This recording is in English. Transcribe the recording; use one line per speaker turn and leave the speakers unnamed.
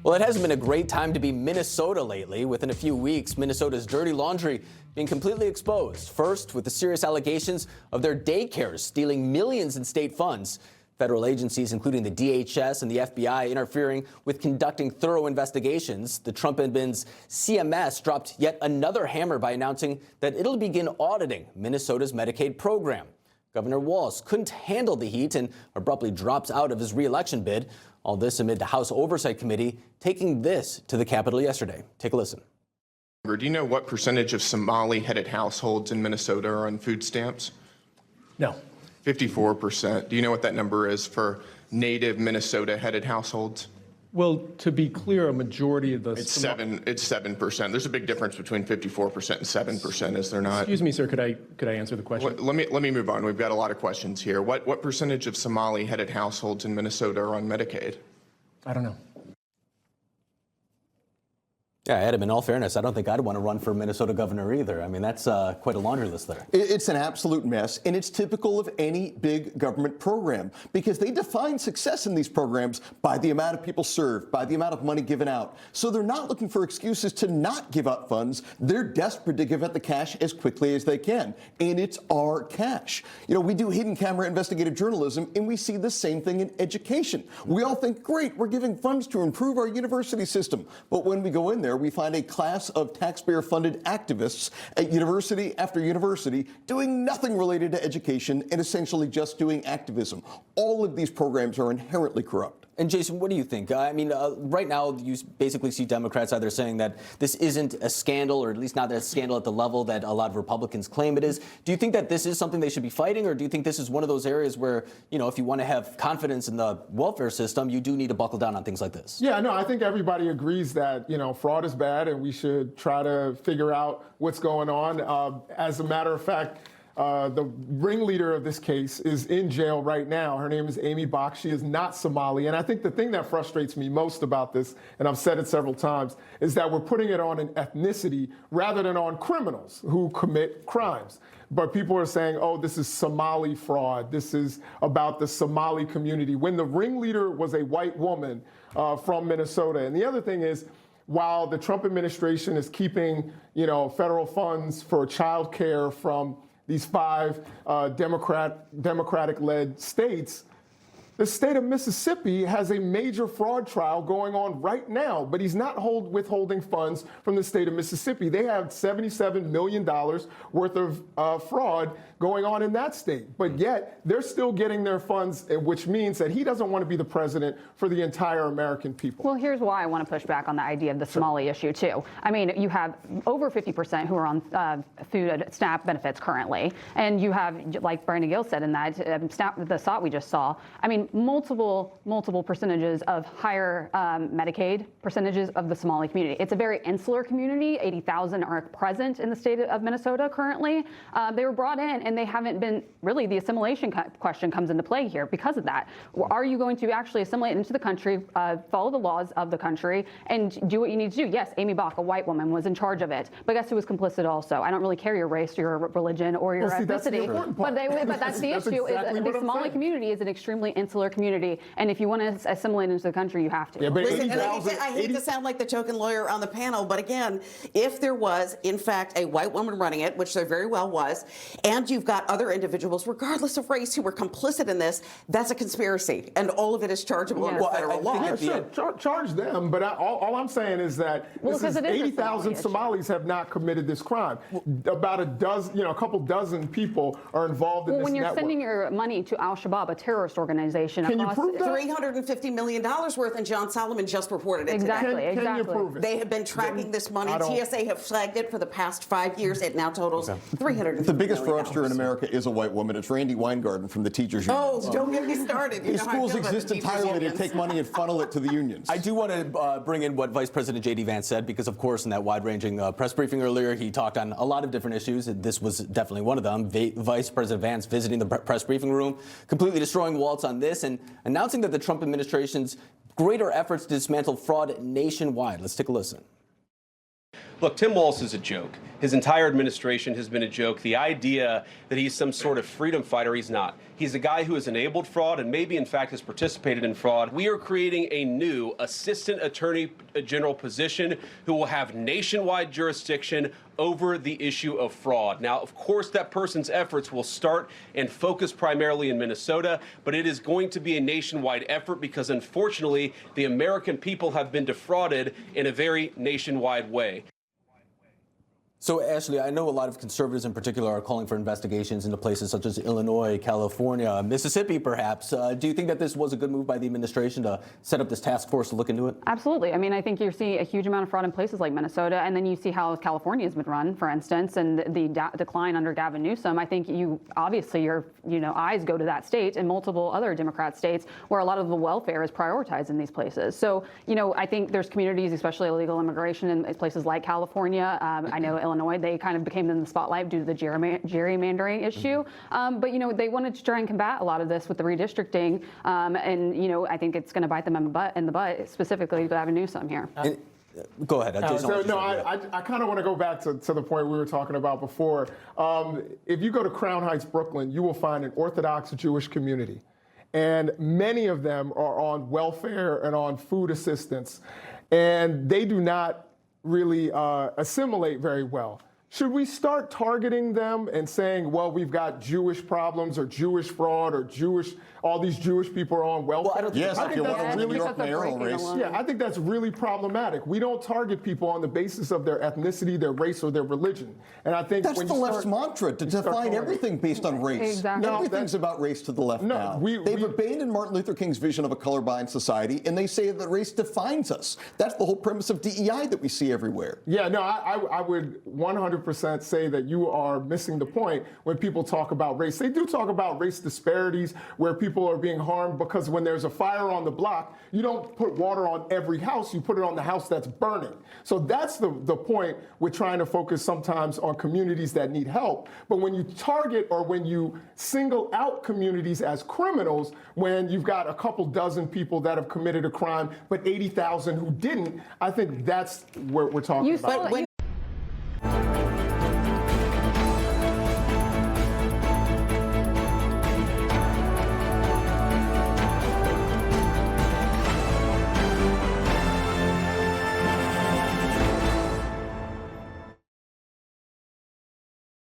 Well, it hasn't been a great time to be Minnesota lately. Within a few weeks, Minnesota's dirty laundry being completely exposed. First, with the serious allegations of their daycares stealing millions in state funds. Federal agencies, including the DHS and the FBI, interfering with conducting thorough investigations. The Trump admin's CMS dropped yet another hammer by announcing that it'll begin auditing Minnesota's Medicaid program. Governor Walz couldn't handle the heat and abruptly drops out of his re-election bid. All this amid the House Oversight Committee taking this to the Capitol yesterday. Take a listen.
Do you know what percentage of Somali-headed households in Minnesota are on food stamps?
No.
54%. Do you know what that number is for native Minnesota-headed households?
Well, to be clear, a majority of the...
It's 7%. There's a big difference between 54% and 7%, is there not?
Excuse me, sir, could I answer the question?
Let me move on. We've got a lot of questions here. What percentage of Somali-headed households in Minnesota are on Medicaid?
I don't know.
Yeah, Adam, in all fairness, I don't think I'd want to run for Minnesota governor either. I mean, that's quite a laundry list there.
It's an absolute mess, and it's typical of any big government program because they define success in these programs by the amount of people served, by the amount of money given out. So they're not looking for excuses to not give out funds. They're desperate to give out the cash as quickly as they can, and it's our cash. You know, we do hidden camera investigative journalism, and we see the same thing in education. We all think, great, we're giving funds to improve our university system. But when we go in there, we find a class of taxpayer-funded activists at university after university doing nothing related to education and essentially just doing activism. All of these programs are inherently corrupt.
And Jason, what do you think? I mean, right now, you basically see Democrats either saying that this isn't a scandal, or at least not a scandal at the level that a lot of Republicans claim it is. Do you think that this is something they should be fighting, or do you think this is one of those areas where, you know, if you want to have confidence in the welfare system, you do need to buckle down on things like this?
Yeah, no, I think everybody agrees that, you know, fraud is bad and we should try to figure out what's going on. As a matter of fact, the ringleader of this case is in jail right now. Her name is Amy Bach. She is not Somali. And I think the thing that frustrates me most about this, and I've said it several times, is that we're putting it on an ethnicity rather than on criminals who commit crimes. But people are saying, oh, this is Somali fraud. This is about the Somali community, when the ringleader was a white woman from Minnesota. And the other thing is, while the Trump administration is keeping, you know, federal funds for child care from these 5 Democratic-led states, the state of Mississippi has a major fraud trial going on right now, but he's not withholding funds from the state of Mississippi. They have $77 million worth of fraud going on in that state, but yet they're still getting their funds, which means that he doesn't want to be the president for the entire American people.
Well, here's why I want to push back on the idea of the Somali issue, too. I mean, you have over 50% who are on food SNAP benefits currently, and you have, like Brandon Gill said in that, the SOT we just saw, I mean, multiple percentages of higher Medicaid percentages of the Somali community. It's a very insular community. 80,000 are present in the state of Minnesota currently. They were brought in, and they haven't been, really the assimilation question comes into play here because of that. Are you going to actually assimilate into the country, follow the laws of the country, and do what you need to do? Yes, Amy Bach, a white woman, was in charge of it, but guess who was complicit also? I don't really care your race, your religion, or your ethnicity, but that's the issue. Exactly the Somali community is an extremely insular community, and if you want to assimilate into the country, you have to.
Yeah, but
listen, and I hate to sound like the token lawyer on the panel, but again, if there was, in fact, a white woman running it, which there very well was, and you've got other individuals, regardless of race, who were complicit in this, that's a conspiracy, and all of it is chargeable under federal law.
Yeah, sure, charge them, but all I'm saying is that 80,000 Somalis have not committed this crime. About a couple dozen people are involved in this
when you're
network.
sending your money to Al-Shabaab, a terrorist organization,
can you prove that?
$350 million worth, and John Solomon just reported it
exactly,
today.
Can you prove it?
They have been tracking this money. TSA have flagged it for the past 5 years. It now totals $350
The biggest
million.
fraudster in America is a white woman. It's Randy Weingarten from the teachers union.
Oh, don't get me started.
His schools exist entirely to take money and funnel it to the unions.
I do want to bring in what Vice President J.D. Vance said, because, of course, in that wide-ranging press briefing earlier, he talked on a lot of different issues. This was definitely one of them. Vice President Vance visiting the press briefing room, completely destroying Waltz on this, and announcing that the Trump administration's greater efforts to dismantle fraud nationwide. Let's take a listen.
Look, Tim Walz is a joke. His entire administration has been a joke. The idea that he's some sort of freedom fighter, he's not. He's a guy who has enabled fraud and maybe, in fact, has participated in fraud. We are creating a new Assistant Attorney General position who will have nationwide jurisdiction over the issue of fraud. Now, of course, that person's efforts will start and focus primarily in Minnesota, but it is going to be a nationwide effort because, unfortunately, the American people have been defrauded in a very nationwide way.
So, Ashley, I know a lot of conservatives in particular are calling for investigations into places such as Illinois, California, Mississippi, perhaps. Do you think that this was a good move by the administration to set up this task force to look into it?
Absolutely. I mean, I think you're seeing a huge amount of fraud in places like Minnesota, and then you see how California has been run, for instance, and the decline under Gavin Newsom. I think obviously your eyes go to that state and multiple other Democrat states where a lot of the welfare is prioritized in these places. So, I think there's communities, especially illegal immigration in places like California. I know Illinois, they kind of became in the spotlight due to the gerrymandering issue. But, they wanted to try and combat a lot of this with the redistricting. I think it's going to bite them in the butt, specifically Gavin Newsom here.
Go ahead.
I kind of want to go back to the point we were talking about before. If you go to Crown Heights, Brooklyn, you will find an Orthodox Jewish community. And many of them are on welfare and on food assistance. And they do not really assimilate very well. Should we start targeting them and saying, well, we've got Jewish problems or Jewish fraud or all these Jewish people are on welfare?
Well, yes, if you want to New York mayoral race.
Yeah, I think that's really problematic. We don't target people on the basis of their ethnicity, their race, or their religion. And I think
that's the left's mantra, to define everything based on race.
Exactly.
Everything's about race to the left now. They've abandoned Martin Luther King's vision of a colorblind society, and they say that race defines us. That's the whole premise of DEI that we see everywhere.
Yeah, no, I would 100% say that you are missing the point when people talk about race. They do talk about race disparities where people are being harmed because when there's a fire on the block, you don't put water on every house, you put it on the house that's burning. So that's the point with trying to focus sometimes on communities that need help. But when you target or when you single out communities as criminals, when you've got a couple dozen people that have committed a crime, but 80,000 who didn't, I think that's what we're talking about.
But